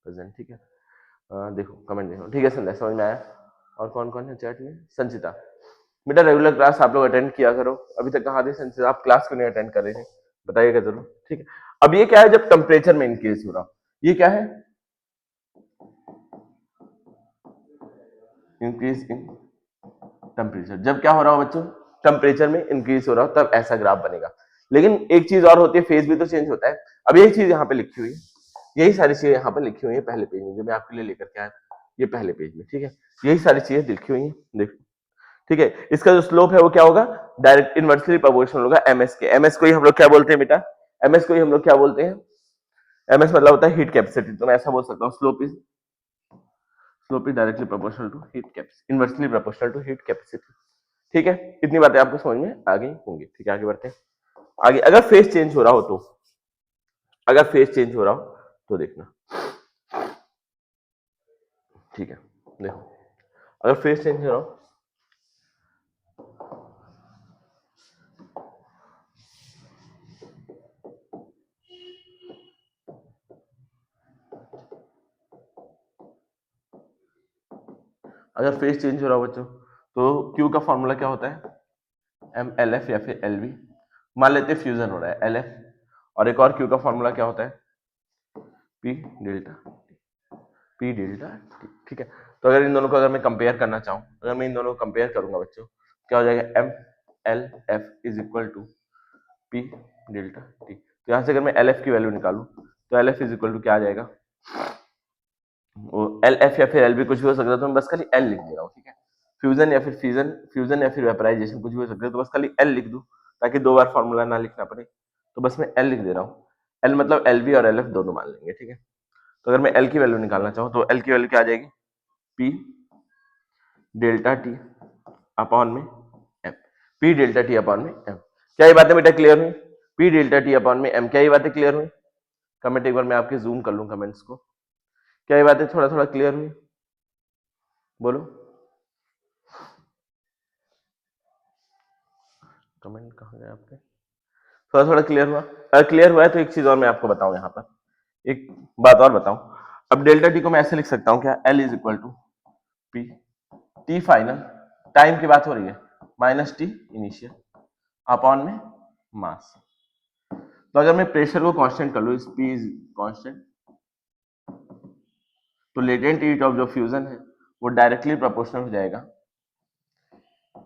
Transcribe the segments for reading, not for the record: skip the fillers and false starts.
Present, ठीक है। देखो कमेंट देखो, ठीक है संध्या, समझ में आया। और कौन कौन है चैट में? संचिता, बेटा रेगुलर क्लास आप लोग अटेंड किया करो। अभी तक कहाँ थे संचिता, आप क्लास क्यों नहीं अटेंड कर रहे थे, बताइएगा जरूर, ठीक है। अब ये क्या है, जब टेम्परेचर में इंक्रीज हो रहा, ये क्या है, इंक्रीज इन टेम्परेचर। जब क्या हो रहा हो बच्चों, टेम्परेचर में इंक्रीज हो रहा हो, तब ऐसा ग्राफ बनेगा। लेकिन एक चीज और होती है, फेज भी तो चेंज होता है। अब यही चीज यहाँ पे लिखी हुई है, यही सारी चीजें यहाँ पर लिखी हुई है पहले पेज में, जो मैं आपके लिए लेकर के आया, ये पहले पेज में, ठीक है। यही सारी चीजें लिखी हुई है, देखो, ठीक है। इसका जो स्लोप है वो क्या होगा, डायरेक्ट इनवर्सली प्रोपोर्शनल होगा एमएस के। एमएस को ही हम लोग क्या बोलते हैं बेटा, एमएस को ही हम लोग क्या बोलते हैं, एमएस मतलब होता है हीट कैपेसिटी। तो मैं ऐसा बोल सकता हूँ, slope is directly proportional to heat capacity, inversely proportional to heat capacity, ठीक है। इतनी बातें आपको समझ में आ गई होंगी, ठीक है। आगे बढ़ते हैं। आगे अगर फेज चेंज हो रहा हो तो, अगर फेज चेंज हो रहा हो तो देखना, ठीक है। देखो अगर फेज चेंज हो रहा हो, अगर फेज चेंज हो रहा हो बच्चों, तो क्यू का फॉर्मूला क्या होता है, एम एल एफ या फिर एल वी। मान लेते हैं फ्यूजन हो रहा है, एल एफ, और एक और क्यू का फॉर्मूला क्या होता है, P delta, P delta T, ठीक है। तो अगर इन दोनों को अगर मैं कंपेयर करना चाहूँ, अगर मैं इन दोनों को कंपेयर करूंगा बच्चों, क्या हो जाएगा, M L F is equal to P delta T. तो यहाँ से अगर मैं एल एफ की वैल्यू निकालूं, तो L F is equal to क्या आ जाएगा, वो एल एफ या फिर एल बी कुछ भी हो सकता है, तो मैं बस खाली एल लिख दे रहा हूँ, ठीक है। फ्यूजन या फिर फ्यूजन, फ्यूजन या फिर वेपराइजेशन कुछ भी हो सकता है, तो बस खाली एल लिख दूं, ताकि दो बार फॉर्मूला ना लिखना पड़े। तो बस मैं एल लिख दे रहा हूँ, एल मतलब एल बी और एल एफ दोनों मान लेंगे, ठीक है। तो अगर मैं एल की वैल्यू निकालना चाहूँ, तो एल की वैल्यू क्या आ जाएगी, पी डेल्टा टी अपॉन में M, P delta T upon में एम। क्या ये बातें बेटा क्लियर हुई, पी डेल्टा टी अपॉन में एम, क्या ये बातें क्लियर हुई? कमेंट एक बार मैं आपके जूम कर लूं कमेंट्स को, क्या ये बातें थोड़ा थोड़ा क्लियर हुई, बोलो कमेंट कहाँ गए आपके, थोड़ा थोड़ा क्लियर हुआ? अगर क्लियर हुआ है तो एक चीज और मैं आपको बताऊं, यहाँ पर एक बात और बताऊं। अब डेल्टा टी को मैं ऐसे लिख सकता हूं, क्या, L is equal to P T final, time की बात हो रही है, माइनस टी इनिशियल अपॉन में मास। तो अगर मैं प्रेशर को कांस्टेंट कर लूं, पी इज कांस्टेंट, तो लेटेंट हीट ऑफ जो फ्यूजन है वो डायरेक्टली प्रोपोर्शनल हो जाएगा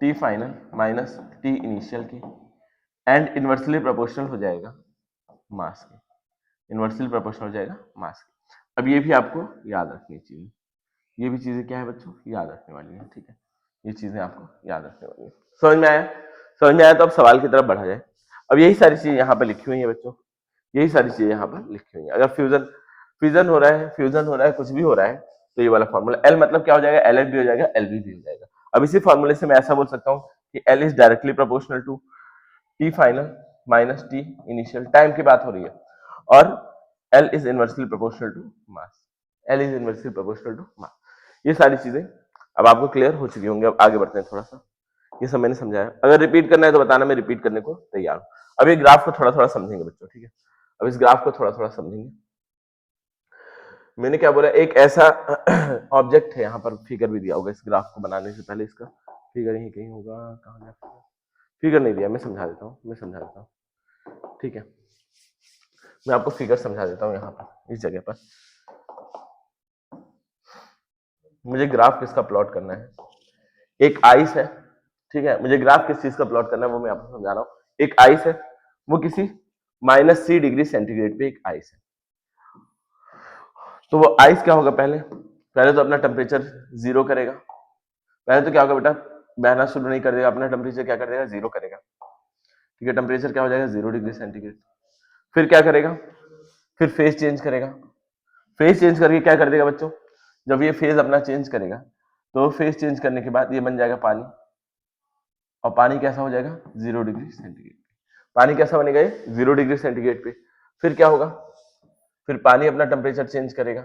T final minus T initial की, एंड इनवर्सली प्रोपोर्शनल हो जाएगा मास के, इनवर्सली प्रोपोर्शनल हो जाएगा मास के। अब ये भी आपको याद रखनी चाहिए, ये भी चीजें क्या है बच्चों, याद रखने वाली है, ठीक है। ये चीजें आपको याद रखने वाली है। समझ में आया? समझ में आया तो अब सवाल की तरफ बढ़ा जाए। अब यही सारी चीजें यहाँ पर लिखी हुई है बच्चों, यही सारी चीजें यहाँ पर लिखी हुई है। अगर फ्यूजन फ्यूजन हो रहा है, फ्यूजन हो रहा है, कुछ भी हो रहा है, तो ये वाला फॉर्मूला एल मतलब क्या हो जाएगा, एल एफ भी हो जाएगा, एल बी भी हो जाएगा। अब इसी फॉर्मूले से मैं ऐसा बोल सकता हूँ कि L is directly proportional to T final minus T initial, time की बात हो रही है, और L is inversely proportional to mass, L is inversely proportional to mass. ये सारी चीजें अब आपको क्लियर हो चुकी होंगी। अब आगे बढ़ते हैं थोड़ा सा, ये सब मैंने समझाया, अगर रिपीट करना है तो बताना, मैं रिपीट करने को तैयार हूँ। अब ये ग्राफ को थोड़ा थोड़ा समझेंगे बच्चों, ठीक है। अब इस ग्राफ को थोड़ा थोड़ा समझेंगे। मैंने क्या बोला, एक ऐसा ऑब्जेक्ट है, यहाँ पर फिगर भी दिया होगा इस ग्राफ को बनाने से पहले, इसका फिगर यहीं कहीं होगा, कहाँ गया फिगर, नहीं दिया, मैं समझा देता हूँ, मैं समझा देता हूँ, ठीक है। मैं आपको फिगर समझा देता हूँ यहाँ पर, इस जगह पर मुझे ग्राफ किसका प्लॉट करना है, एक आइस है, ठीक है। मुझे ग्राफ किस चीज का प्लॉट करना है वो मैं आपको समझा रहा हूँ। एक आइस है, वो किसी माइनस सी डिग्री सेंटीग्रेड पे एक आइस है। तो वो आइस क्या होगा, पहले पहले तो अपना टेम्परेचर जीरो करेगा। पहले तो क्या होगा बेटा, बहना शुरू नहीं कर देगा, अपना टेम्परेचर क्या कर देगा, जीरो करेगा, ठीक है। टेम्परेचर क्या हो जाएगा, 0 डिग्री सेंटीग्रेड। फिर क्या करेगा, फिर फेज चेंज करेगा। फेज चेंज करके क्या कर देगा बच्चों, जब ये फेज अपना चेंज करेगा, तो फेज चेंज करने के बाद ये बन जाएगा पानी, और पानी कैसा हो जाएगा, 0 डिग्री सेंटीग्रेड। पानी कैसा बनेगा, ये 0 डिग्री सेंटीग्रेड पे। फिर क्या होगा, फिर पानी अपना टेम्परेचर चेंज करेगा,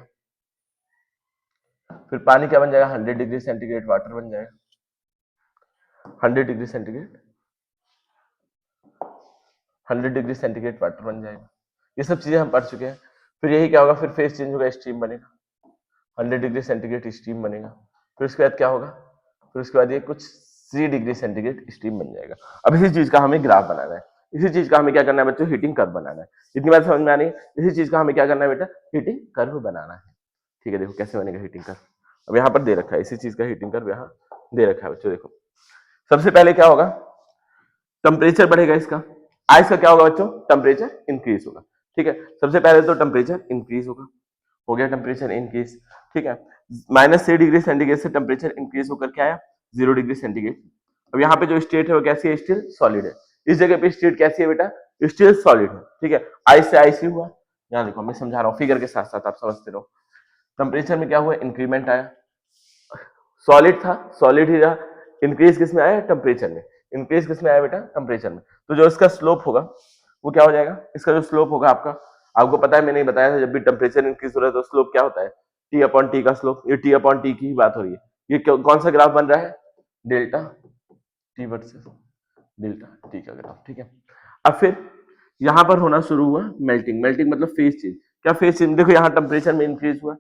फिर पानी क्या बन जाएगा, 100 डिग्री सेंटीग्रेड वाटर बन जाएगा, 100 degree centigrade, 100 degree centigrade water बन जाएगा। ये सब चीजें हम पढ़ चुके हैं। फिर यही क्या होगा, फिर फेज चेंज होगा, स्टीम बनेगा, 100 डिग्री सेंटीग्रेड स्टीम बनेगा। फिर उसके बाद क्या होगा, फिर उसके बाद ये कुछ 3 डिग्री सेंटीग्रेड स्टीम बन जाएगा। अब इसी चीज का हमें ग्राफ बनाना है, इसी चीज का हमें क्या करना है बच्चों, हीटिंग कर्व बनाना है। इतनी बात समझ में आ रही है, इसी चीज का हमें क्या करना है बेटा, हीटिंग कर्व बनाना है। ठीक है, देखो कैसे बनेगा हीटिंग कर्व। अब यहाँ पर दे रखा है इसी चीज का हीटिंग कर्व, यहाँ दे रखा है बच्चों। देखो सबसे पहले क्या होगा, टेम्परेचर बढ़ेगा इसका, आइस का क्या होगा बच्चों, टेम्परेचर इंक्रीज होगा। ठीक है, सबसे पहले तो टेम्परेचर इंक्रीज होगा, हो गया टेम्परेचर इंक्रीज। ठीक है, -3 डिग्री सेंटीग्रेड से टेम्परेचर इंक्रीज होकर क्या आया, 0 डिग्री सेंटीग्रेड। अब यहाँ पे जो स्टेट है वो कैसी है, स्टिल सॉलिड है। इस जगह पे स्टेट कैसी है बेटा, स्टिल सॉलिड है। ठीक है, आइस से आइस ही हुआ। यहाँ देखो मैं समझा रहा हूँ फिगर के साथ साथ, आप समझते रहो। टेम्परेचर में क्या हुआ, इंक्रीमेंट आया, सॉलिड था सॉलिड ही रहा, इंक्रीज किस में आया, टेम्परेचर में। इंक्रीज किस में आया बेटा, टेम्परेचर में। तो जो इसका स्लोप होगा वो क्या हो जाएगा, इसका जो स्लोप होगा आपका, आपको पता है मैंने बताया था, जब भी टेम्परेचर इंक्रीज हो रहा है तो स्लोप क्या होता है, टी अपॉन टी का स्लोप। ये टी अपॉन टी की ही बात हो रही है। ये कौन सा ग्राफ बन रहा है, delta T versus delta T का ग्राफ। ठीक है, अब फिर यहां पर होना शुरू हुआ मेल्टिंग। मेल्टिंग मतलब फेज चेंज। क्या फेज चेंज, देखो यहाँ टेम्परेचर में इंक्रीज हुआ,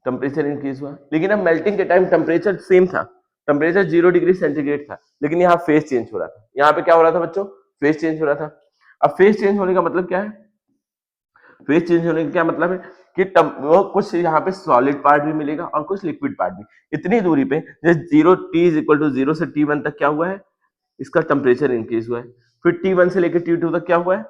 टेम्परेचर इंक्रीज हुआ, लेकिन अब मेल्टिंग के टाइम टेम्परेचर सेम था, टेम्परेचर 0 डिग्री सेंटीग्रेड था, लेकिन यहाँ फेज चेंज हो रहा था। यहाँ पे क्या हो रहा था बच्चों, फेज चेंज हो रहा था। अब फेज चेंज होने का मतलब क्या है, फेज चेंज होने का क्या मतलब है कि वो कुछ यहाँ पे सॉलिड पार्ट भी मिलेगा और कुछ लिक्विड पार्ट भी। इतनी दूरी पे जैसे 0 से T1 तक क्या हुआ है, इसका टेम्परेचर इंक्रीज हुआ है। फिर T1 से लेकर T2 तक क्या हुआ है,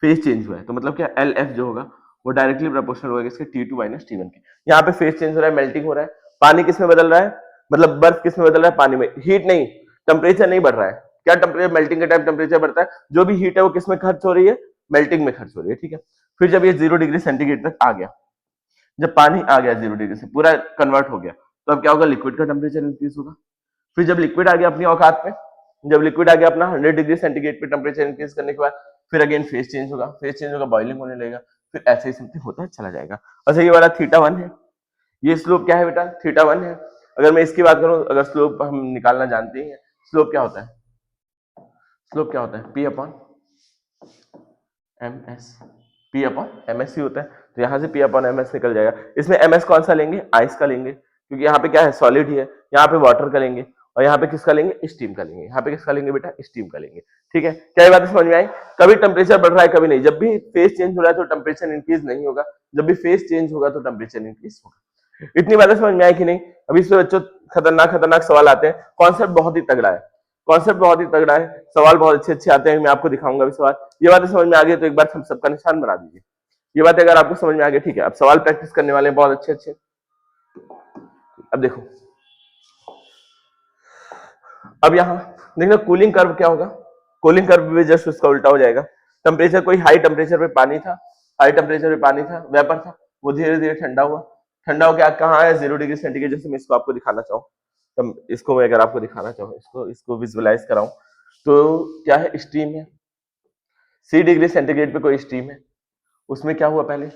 फेज चेंज हुआ है। तो मतलब क्या, एल एफ जो होगा वो डायरेक्टली प्रोपोर्शनल होगा इसके T2 माइनस T1 के। यहाँ पे फेज चेंज हो रहा है, मेल्टिंग हो रहा है, पानी किस में बदल रहा है, मतलब बर्फ किस में बदल रहा है, पानी में। हीट नहीं, टेम्परेचर नहीं बढ़ रहा है। क्या टेम्परेचर, मेल्टिंग के टाइम टेम्परेचर बढ़ता है, जो भी हीट है वो किस में खर्च हो रही है, मेल्टिंग में खर्च हो रही है। ठीक है, फिर जब ये 0 डिग्री सेंटीग्रेड तक आ गया, जब पानी आ गया 0 डिग्री से पूरा कन्वर्ट हो गया, तो अब क्या होगा, लिक्विड का टेम्परेचर इंक्रीज होगा। फिर जब लिक्विड आ गया अपनी औकात पे, जब लिक्विड आ गया अपना 100 डिग्री सेंटीग्रेड पे टेम्परेचर इंक्रीज करने के बाद, फिर अगेन फेज चेंज होगा, फेज चेंज होगा, बॉइलिंग होने लगेगा, फिर ऐसे ही समथिंग होता चला जाएगा। अच्छा ये वाला θ1 है, ये स्लोप क्या है बेटा, θ1 है। अगर मैं इसकी बात करूं, अगर स्लोप हम निकालना जानते हैं, स्लोप क्या होता है, स्लोप क्या होता है, P upon M S, P upon M S ही होता है। तो यहाँ से P अपॉन एम एस निकल जाएगा। इसमें एम एस कौन सा लेंगे, आइस का लेंगे, क्योंकि यहाँ पे क्या है, सॉलिड ही है। यहाँ पे वाटर का लेंगे, और यहाँ पे किसका लेंगे, स्टीम का लेंगे। यहाँ पे किसका लेंगे बेटा, स्टीम का लेंगे। ठीक है, क्या ये बात समझ में आई। कभी टेम्परेचर बढ़ रहा है कभी नहीं, जब भी फेज चेंज हो रहा है तो टेम्परेचर इंक्रीज नहीं होगा, जब भी फेज चेंज होगा तो टेम्परेचर इंक्रीज होगा। इतनी बातें समझ में आई कि नहीं। अभी इस पे बच्चों खतरनाक खतरनाक सवाल आते हैं, कॉन्सेप्ट बहुत ही तगड़ा है, कॉन्सेप्ट बहुत ही तगड़ा है, सवाल बहुत अच्छे अच्छे आते हैं, मैं आपको दिखाऊंगा अभी सवाल। ये बातें समझ में आ गई तो एक बार हम सबका निशान बना दीजिए। ये बातें अगर आपको समझ में आ गई, ठीक है, अब सवाल प्रैक्टिस करने वाले हैं बहुत अच्छे अच्छे। अब देखो, अब यहाँ देखना कूलिंग कर्व क्या होगा, कूलिंग कर्व भी जस्ट उसका उल्टा हो जाएगा। टेम्परेचर, कोई हाई टेम्परेचर पे पानी था, हाई टेम्परेचर पे पानी था, वेपर था, वो धीरे धीरे ठंडा हुआ, ठंडा होकर कहाँ आया, 0 डिग्री सेंटीग्रेड। जैसे मैं इसको आपको दिखाना चाहूँ, तो इसको मैं अगर आपको दिखाना चाहूँ, इसको विजुअलाइज कराऊं, तो क्या है, स्टीम है, 3 डिग्री सेंटीग्रेड पे कोई स्टीम है, उसमें क्या हुआ, पहले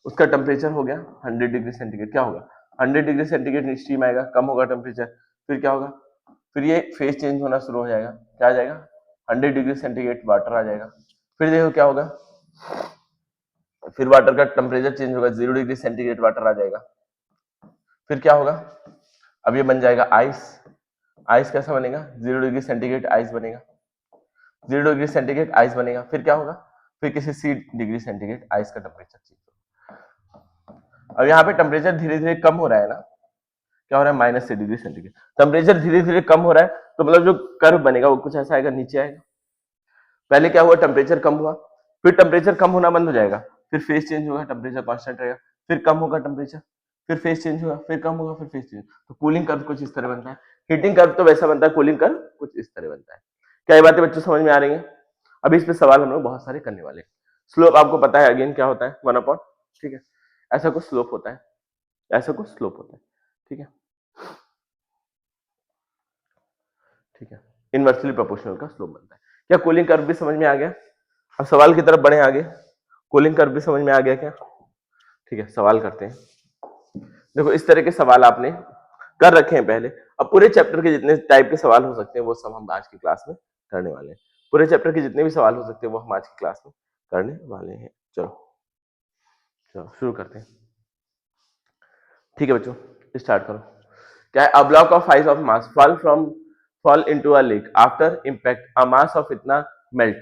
उसका टेम्परेचर हो गया 100 डिग्री सेंटीग्रेड। क्या होगा, 100 डिग्री सेंटीग्रेड स्टीम आएगा, कम होगा टेम्परेचर, फिर क्या होगा, फिर ये फेज चेंज होना शुरू हो जाएगा। क्या आ जाएगा, 100 डिग्री सेंटीग्रेड वाटर आ जाएगा। फिर देखो क्या होगा, फिर वाटर का टेम्परेचर चेंज होगा, 0 डिग्री सेंटीग्रेड वाटर आ जाएगा। फिर क्या होगा, अब ये बन जाएगा आइस। आइस कैसा बनेगा, 0 डिग्री सेंटीग्रेड आइस बनेगा, 0 डिग्री सेंटीग्रेड आइस बनेगा। फिर क्या होगा, फिर किसी 3 डिग्री सेंटीग्रेड आइस का टेम्परेचर चेंज होगा। अब यहाँ पे टेम्परेचर धीरे धीरे कम हो रहा है ना, क्या हो रहा है, -3 डिग्री सेंटीग्रेड, टेम्परेचर धीरे धीरे कम हो रहा है, तो मतलब जो कर्व बनेगा वो कुछ ऐसा आएगा, नीचे आएगा। पहले क्या हुआ, टेम्परेचर कम हुआ, फिर टेम्परेचर कम होना बंद हो जाएगा, फिर फेज चेंज होगा, टेम्परेचर कांस्टेंट रहेगा, फिर कम होगा टेम्परेचर, फिर फेज चेंज होगा, फिर कम होगा, फिर फेज चेंज। तो कूलिंग कर्व कुछ इस तरह बनता है, हीटिंग कर्व तो वैसा बनता है, कूलिंग कर्व कुछ इस तरह बनता है। क्या ये बातें बच्चों समझ में आ रही हैं। अभी इस पे सवाल हम लोग बहुत सारे करने वाले हैं। स्लोप आपको पता है अगेन क्या होता है, 1/, ठीक है, ऐसा कुछ स्लोप होता है, ऐसा कुछ स्लोप होता है। ठीक है, ठीक है, इनवर्सली प्रोपोर्शनल का स्लोप बनता है। क्या कूलिंग कर्व भी समझ में आ गया। अब सवाल की तरफ बढ़े आगे, कूलिंग कर्व भी समझ में आ गया क्या, ठीक है, सवाल करते हैं। देखो इस तरह के सवाल आपने कर रखे हैं पहले। अब पूरे चैप्टर के जितने टाइप के सवाल हो सकते हैं वो सब हम आज की क्लास में करने वाले हैं। पूरे चैप्टर के जितने भी सवाल हो सकते हैं वो हम आज की क्लास में करने वाले हैं। चलो चलो शुरू करते हैं। ठीक है बच्चों, स्टार्ट करो। क्या है? A block of ice of mass fall into a lake after impact a mass of इतना मेल्ट,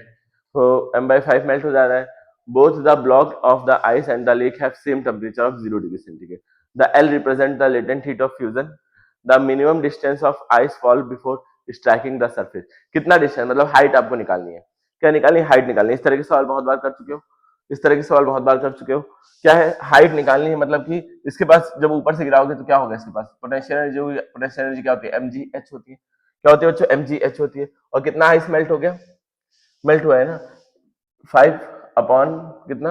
तो m/5 मेल्ट हो जा रहा है। Both the block of the ice and the lake have same temperature of 0 degree centigrade. The L represent the latent heat of fusion. The minimum distance of ice fall before striking the surface. कितना distance, मतलब height आपको निकालनी है। क्या निकालनी है? Height निकालनी है। इस तरह के सवाल बहुत बार कर चुके हो, इस तरह के सवाल बहुत बार कर चुके हो। क्या है? हाइट निकालनी है, मतलब कि इसके पास जब ऊपर से गिराओगे तो क्या होगा, इसके पास पोटेंशियल एनर्जी होगी। पोटेंशियल एनर्जी क्या होती है? mgh होती है। क्या होती है बच्चों? mgh होती है। और कितना आइस मेल्ट हो गया? मेल्ट हुआ है ना, 5 अपॉन कितना,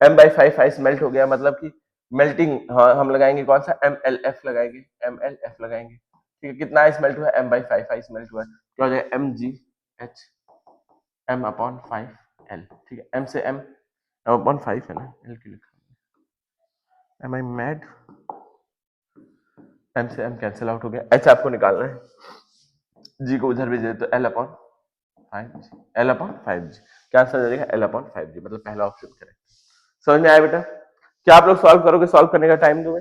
m/5 आइस मेल्ट हो गया, मतलब कि मेल्टिंग। हाँ, हम लगाएंगे कौन सा? mlf लगाएंगे, mlf लगाएंगे। ठीक है, कितना आइस मेल्ट हुआ है? m/5 आइस मेल्ट हुआ है। क्या हो जाएगा? mgh m upon 5l। ठीक है, m से m अपॉन 5 है ना, l क्यों लिखा? एम आई मैड? एम से एम कैंसिल आउट हो गया। एच आपको निकालना है, जी को उधर भेज दे तो L upon 5g, L upon 5g। क्या आंसर जाएगा? एल अपॉन 5g, मतलब पहला ऑप्शन करेक्ट। समझ में आया बेटा? क्या आप लोग सॉल्व करोगे? सॉल्व करने का टाइम दूंगा।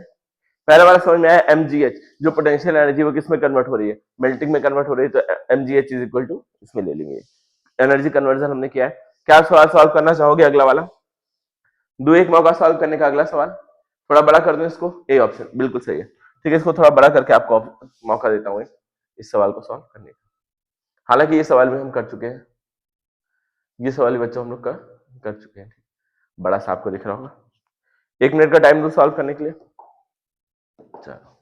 पहला वाला समझ में आया? mgh जो पोटेंशियल एनर्जी वो किस में कन्वर्ट हो रही है? मेल्टिंग में कन्वर्ट हो रही है, तो mgh इज इक्वल टू इसमें ले लेंगे, एनर्जी कन्वर्जन हमने किया है। क्या सवाल सॉल्व करना चाहोगे? अगला वाला दो, एक मौका सॉल्व करने का। अगला सवाल थोड़ा बड़ा कर दूं इसको, ए ऑप्शन बिल्कुल सही है। ठीक है, इसको थोड़ा बड़ा करके आपको मौका देता हूँ इस सवाल को सॉल्व करने का। हालांकि ये सवाल भी हम कर चुके हैं, ये सवाल भी बच्चों हम लोग कर चुके हैं। बड़ा सा आपको दिख रहा होगा। 1 मिनट का टाइम दो सॉल्व करने के लिए। चलो,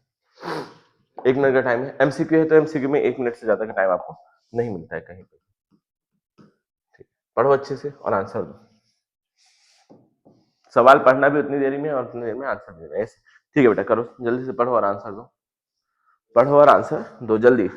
1 मिनट का टाइम है। एमसीक्यू है तो एमसीक्यू में 1 मिनट से ज्यादा का टाइम आपको नहीं मिलता है कहीं पे। ठीक, पढ़ो अच्छे से और आंसर दो। सवाल पढ़ना भी उतनी देरी में और उतनी देर में आंसर देना है ऐसे। ठीक है बेटा, करो जल्दी से, पढ़ो और आंसर दो। पढ़ो और आंसर दो जल्दी।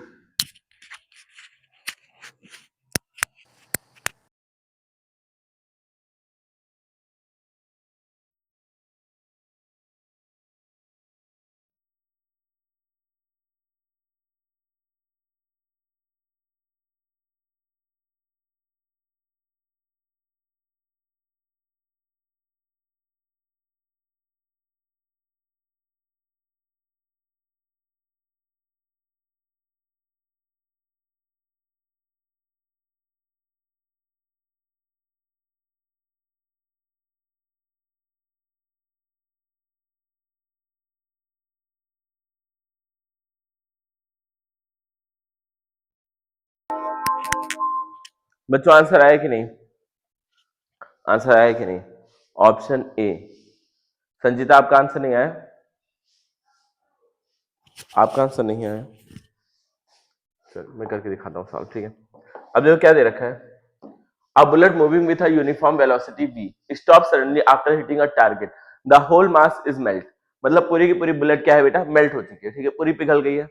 बच्चों आंसर आया कि नहीं? आंसर आया कि नहीं? Option A. संजीता आपका आंसर नहीं आया? आपका आंसर नहीं आया? चलो मैं करके दिखाता हूँ सॉल्व। ठीक है, अब देखो क्या दे रखा है। A bullet moving with a uniform velocity v stops suddenly after hitting a target. The whole mass is melt. मतलब पूरी की पूरी बुलेट क्या है बेटा? मेल्ट हो चुकी है। ठीक है, पूरी पिघल गई है।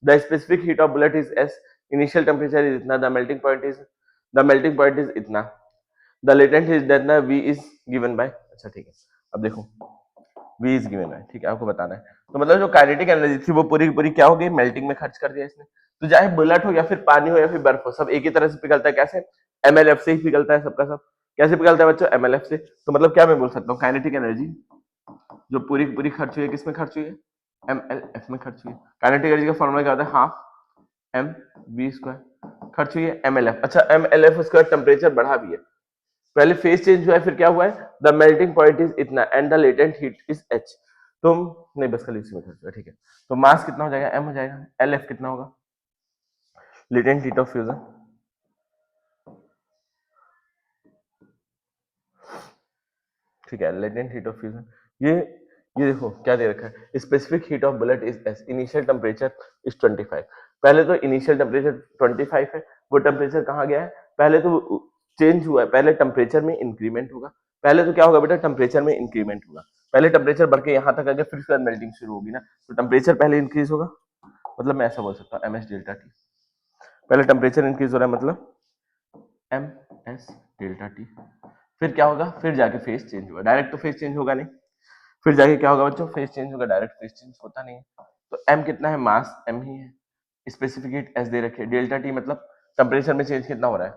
The specific heat of bullet is S, initial temperature is इतना, द मेल्टिंग पॉइंट इज इतना, द लेटेंट हीट इतना, v इज गिवन बाय। अच्छा ठीक है, अब देखो v इज गिवन बाय। ठीक है, आपको बताना है। तो मतलब जो काइनेटिक एनर्जी थी वो पूरी की पूरी क्या हो गई? मेल्टिंग में खर्च कर दिया इसने। तो चाहे बुलेट हो या फिर पानी हो या फिर बर्फ हो, सब एक ही तरह से पिघलता है। कैसे? एमएलएफ से ही पिघलता है सबका सब। कैसे पिघलता है बच्चों? एमएलएफ से। तो मतलब क्या मैं बोल सकता हूँ, काइनेटिक एनर्जी जो पूरी की पूरी खर्च हुई है, किसमें खर्च हुई है? एमएलएफ में खर्च हुई है। काइनेटिक एनर्जी का फॉर्मूला क्या होता है? Half M V square. खर्च हुई है एमएलएफ। अच्छा, एमएलएफ उसके बाद टेम्परेचर बढ़ा भी है। पहले फेज चेंज हुआ है, फिर क्या हुआ है? द मेल्टिंग पॉइंट इज इतना and the latent heat is H. तुम नहीं, बस खाली इसी में खर्च हुआ। ठीक है, तो मास कितना हो जाएगा? एम हो जाएगा। एल एफ कितना होगा? Latent heat of fusion. ठीक है, लेटेंट हीट ऑफ फ्यूजन। ये देखो क्या दे रखा है। Specific heat of bullet is S, initial temperature is 25। पहले तो इनिशियल टेम्परेचर 25 है, वो टेम्परेचर कहाँ गया है? पहले तो चेंज हुआ है, पहले टेम्परेचर में इंक्रीमेंट होगा। पहले तो क्या होगा बेटा? टेम्परेचर में इंक्रीमेंट होगा। पहले टेम्परेचर बढ़ के यहाँ तक आ गया, फिर उसके बाद मेल्टिंग शुरू होगी ना, तो टेम्परेचर पहले इंक्रीज होगा। मतलब मैं ऐसा बोल सकता हूँ, एम एस डेल्टा टी। पहले टेम्परेचर इंक्रीज हो रहा है, मतलब एम एस डेल्टा टी। फिर क्या होगा? फिर जाके फेज चेंज होगा। डायरेक्ट तो फेज चेंज होगा नहीं, फिर जाके क्या होगा बच्चों? फेज चेंज होगा। डायरेक्ट फेज चेंज होता नहीं है। तो एम कितना है? मास एम ही है। स्पेसिफिक हीट एस दे रखी है। डेल्टा टी मतलब टेम्परेचर में चेंज कितना हो रहा है?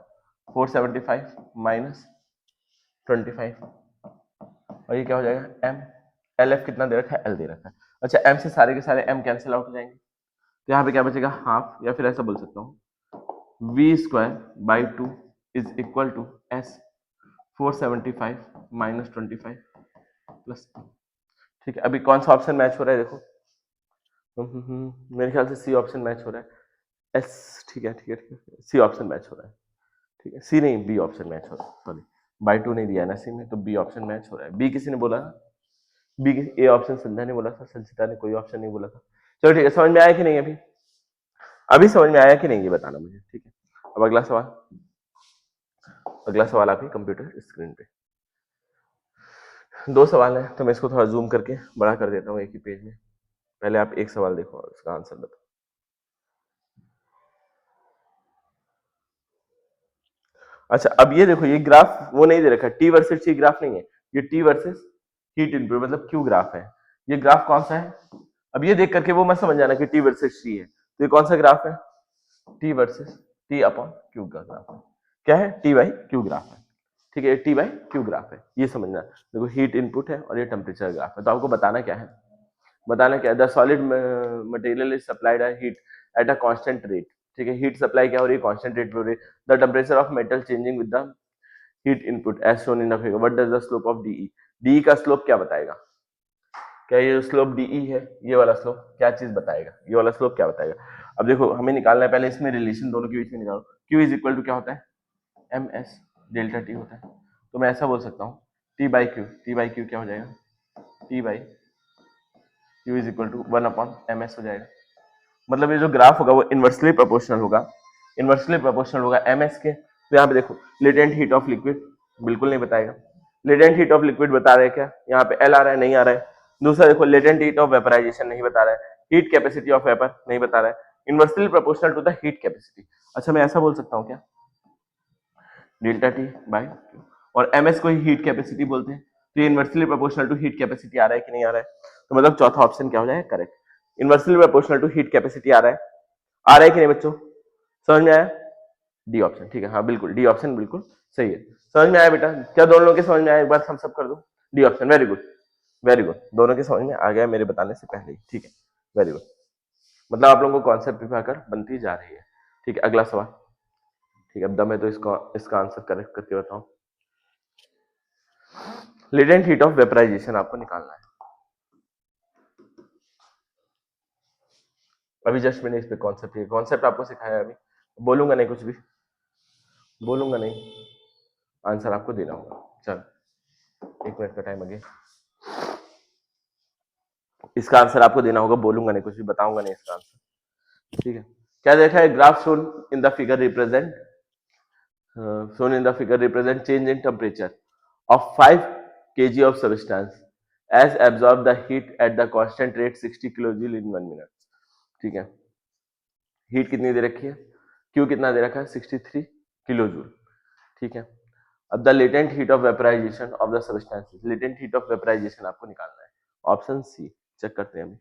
475 माइनस 25, और ये क्या हो जाएगा? एम एल एफ कितना दे रखा है, एल दे रखा है। अच्छा एम से सारे के सारे एम कैंसिल आउट हो जाएंगे, तो यहाँ पे क्या बचेगा हाफ, या फिर ऐसा बोल सकता हूँ V square by 2 is equal to S 475 minus 25 plus. ठीक है, अभी कौन सा ऑप्शन मैच हो रहा है देखो, मेरे ख्याल से सी ऑप्शन मैच हो रहा है। एस ठीक है ठीक है ठीक है, सी ऑप्शन मैच हो रहा है। ठीक है, सी नहीं बी ऑप्शन मैच हो रहा है, सॉरी बाई 2 नहीं दिया ना सी में, तो बी ऑप्शन मैच हो रहा है। बी किसी ने बोला, बी ए ऑप्शन संध्या ने बोला था, संचिता ने कोई ऑप्शन नहीं बोला था। चलो ठीक है, समझ में आया कि नहीं, अभी अभी समझ में आया कि नहीं ये बताना मुझे। ठीक है, अब अगला सवाल, अगला सवाल आपके कंप्यूटर स्क्रीन पे दो सवाल है, तो मैं इसको थोड़ा जूम करके बड़ा कर देता हूँ एक ही पेज में। पहले आप एक सवाल देखो और उसका आंसर बताओ। अच्छा अब ये देखो, ये ग्राफ वो नहीं दे रखा, टी वर्सेस टी ग्राफ नहीं है, ये टी वर्सेस हीट इनपुट मतलब क्यू ग्राफ है। ये ग्राफ कौन सा है, अब ये देख करके वो मत समझ जाना कि टी वर्सेस टी है, तो ये कौन सा ग्राफ है, T versus T upon Q का ग्राफ है। क्या है, टी बाई क्यू ग्राफ है। ठीक है, टी बाई क्यू ग्राफ है, ये समझना। देखो हीट इनपुट है और ये टेम्परेचर ग्राफ है, तो आपको बताना क्या है, बताना क्या है, the solid material is supplied heat at a constant rate. ठीक है, हीट सप्लाई क्या हो रही है, कांस्टेंट रेट पे हो रही है। The temperature of metal changing with the heat input as shown in the figure, what does the slope of DE, DE का स्लोप क्या बताएगा, क्या ये स्लोप डीई है, ये वाला स्लोप क्या चीज बताएगा, ये वाला स्लोप क्या बताएगा। अब देखो हमें निकालना है, पहले इसमें रिलेशन दोनों के बीच में निकालो। Q इज इक्वल टू क्या होता है, एम एस डेल्टा टी होता है, तो मैं ऐसा बोल सकता हूँ T by Q, T by Q क्या हो जाएगा, T by Q is equal to 1/ms हो जाएगा। मतलब ये जो ग्राफ होगा वो इनवर्सली प्रोपोर्शनल होगा, इनवर्सली प्रोपोर्शनल होगा ms के। तो यहाँ पे देखो लेटेंट हीट ऑफ लिक्विड बिल्कुल नहीं बताएगा, लेटेंट हीट ऑफ लिक्विड बता रहे हैं क्या, यहाँ पे एल आ रहा है, नहीं आ रहा है। दूसरा देखो लेटेंट हीट ऑफ वेपराइजेशन नहीं बता रहा है, हीट कैपेसिटी ऑफ वेपर नहीं बता रहा है, inversely proportional to the heat capacity. अच्छा मैं ऐसा बोल सकता हूँ क्या, डेल्टा टी बाई, और ms को ही हीट कैपेसिटी बोलते हैं, तो ये inversely proportional to heat capacity आ रहा है कि नहीं आ रहा है, तो मतलब चौथा ऑप्शन क्या हो जाएगा, correct. Inversely proportional to heat capacity आ रहा है कि नहीं बच्चों, समझ में आया, डी ऑप्शन। ठीक है, हाँ बिल्कुल डी ऑप्शन बिल्कुल सही है, समझ में आया बेटा, क्या दोनों लोगों के समझ में आया, एक बार हम सब कर दो, D option, very good very good, दोनों के समझ में आ गया मेरे बताने से पहले ही। ठीक है, वेरी गुड, मतलब आप लोगों को कॉन्सेप्ट प्रिपेयर बनती जा रही है। ठीक है, अगला सवाल। ठीक है, अब दम है तो इसका आंसर करेक्ट करके बताओ। लेटेंट हीट ऑफ वेपराइजेशन आपको निकालना है। अभी जस्ट मैंने इस पे कॉन्सेप्ट आपको सिखाया, अभी बोलूंगा नहीं कुछ भी, बोलूंगा नहीं, आंसर आपको देना होगा। चल 1 मिनट का टाइम अगे, इसका आंसर आपको देना होगा, बोलूंगा नहीं कुछ भी, बताऊंगा नहीं इसका आंसर। ठीक है, क्या देखा है, graph shown in the figure represent change in temperature of 5 kg of substance as absorb the heat at the constant rate 60 kilojoule in 1 minute। ठीक है, हीट कितनी दे रखी है, क्यू कितना दे रखा है, 63 किलो जूल। ठीक है, अब the latent heat of vaporization of the substances, latent heat of vaporization आपको निकालना है, ऑप्शन सी। चेक करते हैं, अभी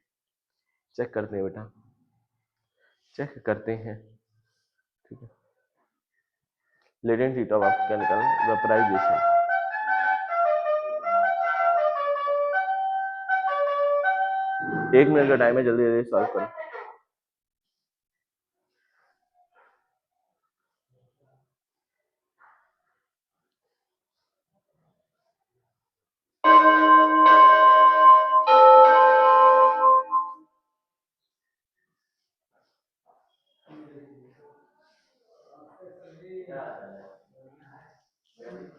चेक करते हैं बेटा, चेक करते हैं। ठीक है, लेटेंट हीट ऑफ आपको क्या निकालना है, वेपराइजेशन। 1 मिनट का टाइम है, जल्दी जल्दी सॉल्व करो।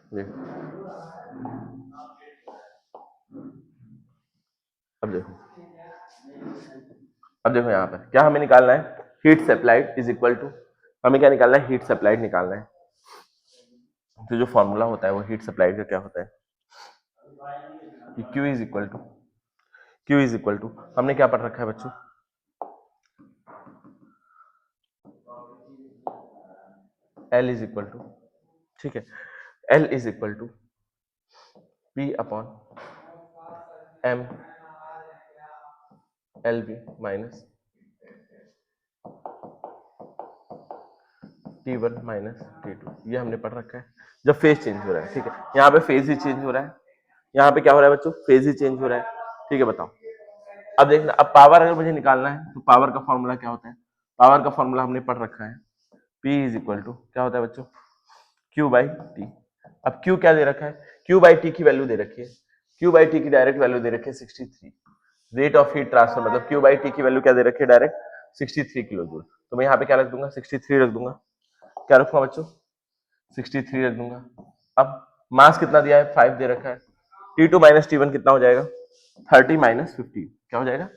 देखो अब देखो, अब देखो यहाँ पर क्या हमें निकालना है, heat supplied is equal to, हमें क्या निकालना है, हीट सप्लाइड निकालना है। तो जो फॉर्मूला होता है वो हीट सप्लाइड का क्या होता है, Q is equal to, Q is equal to, हमने क्या पढ़ रखा है बच्चों, L इज इक्वल टू, ठीक है, L is equal to P upon M LV minus T1 minus T2, ये हमने पढ़ रखा है जब फेज चेंज हो रहा है। ठीक है, यहाँ पे फेज ही चेंज हो रहा है, यहाँ पे क्या हो रहा है बच्चों, फेज ही चेंज हो रहा है। ठीक है बताओ। अब देखना, अब पावर अगर मुझे निकालना है तो पावर का फॉर्मूला क्या होता है? पावर का फॉर्मूला हमने पढ़ रखा है, P इज इक्वल टू क्या होता है बच्चों? Q by T. अब Q क्या दे रखा है? Q बाई टी की वैल्यू दे रखी है, Q बाई टी की डायरेक्ट वैल्यू दे रखी है 63। रेट ऑफ हीट ट्रांसफर मतलब Q बाई टी की वैल्यू क्या दे रखी है? Direct 63 kilo joule. तो मैं यहाँ पे क्या रख दूंगा? 63 रख दूंगा। क्या रखूंगा बच्चों? 63 रख दूंगा। अब मास कितना दिया है? 5 दे रखा है। T2 माइनस T1 कितना हो जाएगा? 30 माइनस 15। क्या हो जाएगा?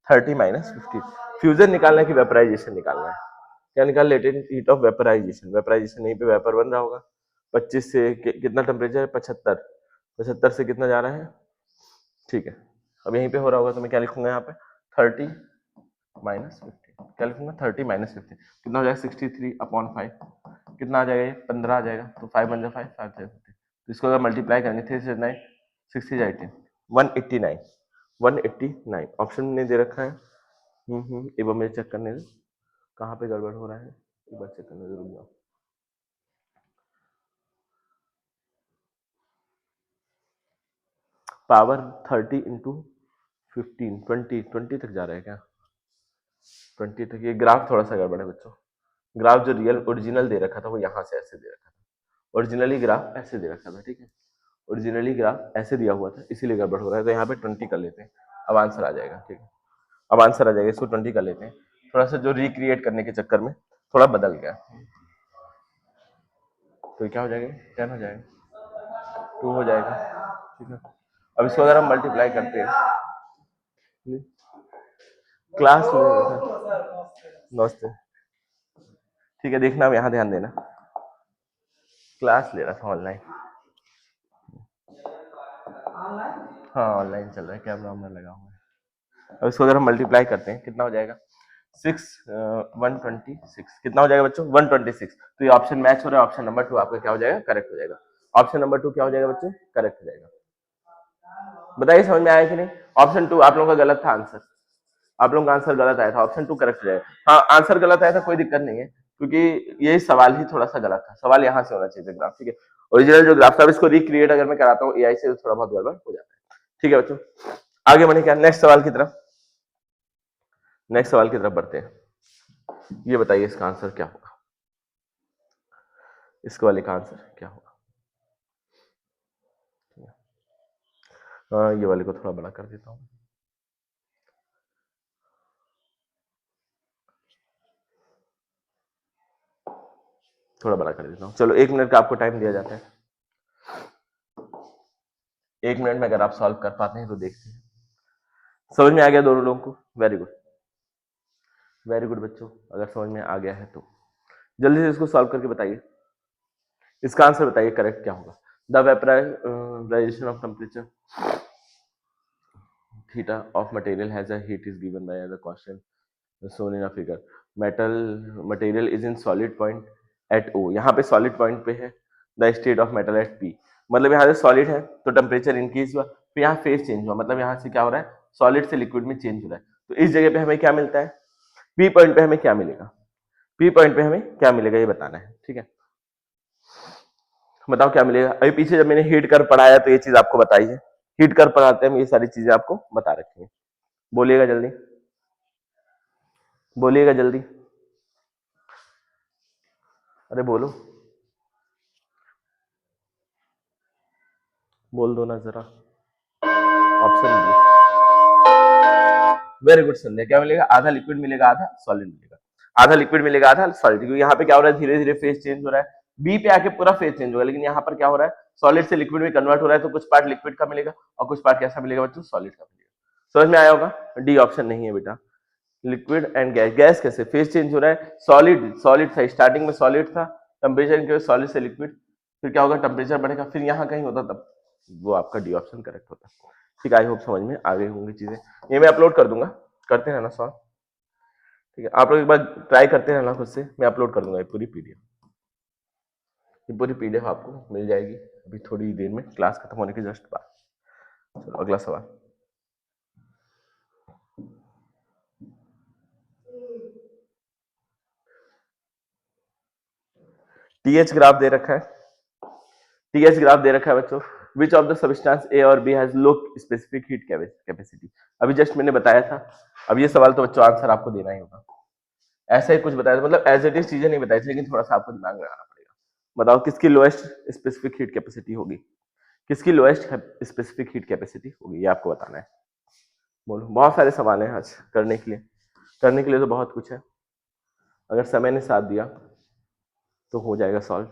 30 माइनस 15। फ्यूजन निकालना है कि वेपराइजेशन निकालना है? क्या निकाल? Latent heat of vaporisation. Vaporisation यहीं पे वेपर बन रहा होगा। 25 से कितना टेम्परेचर है? 75। 75 से कितना जा रहा है? ठीक है, अब यहीं पे हो रहा होगा तो मैं क्या लिखूंगा यहाँ पे? 30 माइनस 15। क्या लिखूंगा? 30 माइनस 15 कितना हो जाएगा? 63 अपॉन 5 कितना आ जाएगा? ये 15 आ जाएगा। तो 5 बन जाए 5, 5 5 15। तो इसको अगर मल्टीप्लाई करेंगे 3 से 9 6 18 189 189 ऑप्शन में दे रखा है। एक बार मेरे चेक करने दो कहाँ पे गड़बड़ हो रहा है, एक बार चेक करने दो, रुक जाओ। पावर 30 इंटू 15 20 तक जा रहा है क्या? 20 तक। ये ग्राफ थोड़ा सा गड़बड़ है बच्चों। ग्राफ जो रियल ओरिजिनल दे रखा था वो यहाँ से ऐसे दे रखा था। ओरिजिनली ग्राफ ऐसे दे रखा था, ठीक है। ओरिजिनली ग्राफ ऐसे दिया हुआ था, इसीलिए गड़बड़ हो रहा है। तो यहाँ पे 20 कर लेते हैं, अब आंसर आ जाएगा, ठीक है। अब आंसर आ जाएगा, इसको 20 कर लेते हैं। थोड़ा सा जो रिक्रिएट करने के चक्कर में थोड़ा बदल गया, तो क्या हो जाएगा? 10 हो जाएगा, 2 हो जाएगा, ठीक है। अब इसको अगर हम मल्टीप्लाई करते हैं, क्लास नमस्ते, ठीक है। देखना, अब यहाँ ध्यान देना, क्लास ले रहा था ऑनलाइन। हाँ ऑनलाइन चल रहा है, कैमरा वैमरा लगा हुआ है। अब इसको अगर हम मल्टीप्लाई करते हैं कितना हो जाएगा? 126 कितना हो जाएगा बच्चों? 126। तो ये ऑप्शन मैच हो रहा है, ऑप्शन नंबर 2 आपका क्या हो जाएगा? करेक्ट हो जाएगा। ऑप्शन नंबर 2 क्या हो जाएगा बच्चों? करेक्ट हो जाएगा। बताइए समझ में आया कि नहीं? ऑप्शन 2 आप लोगों का गलत था आंसर, आप लोगों का आंसर गलत आया था। ऑप्शन 2 करेक्ट हो जाएगा। हाँ आंसर गलत आया था, कोई दिक्कत नहीं है, क्योंकि ये सवाल ही थोड़ा सा गलत था। सवाल यहाँ से होना चाहिए ग्राफ, ठीक है। ओरिजिनल जो ग्राफ था इसको रिक्रिएट अगर मैं कराता हूँ एआई से तो थोड़ा बहुत गड़बड़ हो जाता है, ठीक है बच्चों। आगे बढ़े क्या? नेक्स्ट सवाल की तरफ, नेक्स्ट सवाल की तरफ बढ़ते हैं। ये बताइए इसका आंसर क्या होगा? इसके वाले का आंसर क्या होगा? ये वाले को थोड़ा बड़ा कर देता हूँ। थोड़ा बड़ा कर देता हूँ, चलो 1 मिनट का आपको टाइम दिया जाता है। 1 मिनट में अगर आप सॉल्व कर पाते हैं तो देखते हैं। समझ में आ गया दोनों लोगों को? वेरी गुड, वेरी गुड बच्चों। अगर समझ में आ गया है तो जल्दी से इसको सॉल्व करके बताइए। इसका आंसर बताइए करेक्ट क्या होगा? The vaporisation of temperature theta of material has a heat is given by the constant shown in a figure. Metal material is in solid point at O. यहाँ पे solid point पे है the state of metal at P. मतलब यहाँ से solid है तो temperature increase हुआ, फिर यहाँ फेज चेंज हुआ, मतलब यहाँ से क्या हो रहा है? सॉलिड से लिक्विड में चेंज हो रहा है। तो इस जगह पे हमें क्या मिलता है? पी पॉइंट पे हमें क्या मिलेगा? पी पॉइंट पे हमें क्या मिलेगा ये बताना है, ठीक है। बताओ क्या मिलेगा? अभी पीछे जब मैंने हीट कर पढ़ाया तो ये चीज आपको बताई है, हीट कर पढ़ाते हैं ये सारी चीजें आपको बता रखी है। बोलिएगा जल्दी, बोलिएगा जल्दी, अरे बोलो, बोल दो ना जरा। ऑप्शन बी, वेरी गुड संध्या। क्या मिलेगा? आधा लिक्विड मिलेगा, आधा सॉलिड मिलेगा। आधा लिक्विड मिलेगा, आधा सॉलिड, क्योंकि यहाँ पे क्या हो रहा है? धीरे धीरे फेज चेंज हो रहा है। बी पे आके पूरा फेज चेंज होगा, लेकिन यहाँ पर क्या हो रहा है? सॉलिड से लिक्विड में कन्वर्ट हो रहा है, तो कुछ पार्ट लिक्विड का मिलेगा और कुछ पार्ट कैसा मिलेगा बच्चों? सॉलिड का मिलेगा। समझ में आया होगा? डी ऑप्शन नहीं है बेटा। लिक्विड एंड गैस, गैस कैसे फेज चेंज हो रहा है? सॉलिड, सॉलिड था स्टार्टिंग में, सॉलिड था, टेम्परेचर इंक्रीज, सॉलिड से लिक्विड, फिर क्या होगा? टेम्परेचर बढ़ेगा, फिर यहाँ कहीं होता तब वो आपका डी ऑप्शन करेक्ट होता। ठीक है, आई होप समझ में आ गई होंगी चीजें। ये मैं अपलोड कर दूंगा, करते रहना सॉल्व, ठीक है। आप लोग एक बार ट्राई करते रहना खुद से, मैं अपलोड कर दूंगा ये पूरी पीडीएफ। ये पूरी पीडीएफ आपको मिल जाएगी अभी थोड़ी देर में, क्लास खत्म होने के जस्ट बाद। चलो अगला सवाल। टीएच ग्राफ दे रखा है, टीएच ग्राफ दे रखा है बच्चों। Which of the substance A और B has low specific heat capacity. अभी जस्ट मैंने बताया था। अब ये सवाल तो बच्चों आंसर आपको देना ही होगा। ऐसा ही कुछ बताया था, मतलब एज इट इज चीजें नहीं बताई थी, लेकिन थोड़ा सा आपको दिमाग लगाना पड़ेगा। बताओ किसकी लोएस्ट स्पेसिफिक हीट कैपेसिटी होगी, किसकी लोएस्ट स्पेसिफिक हीट कैपेसिटी होगी, ये आपको बताना है। बोलो, बहुत सारे सवाल हैं आज करने के लिए, करने के लिए तो बहुत कुछ है। अगर समय ने साथ दिया तो हो जाएगा सॉल्व।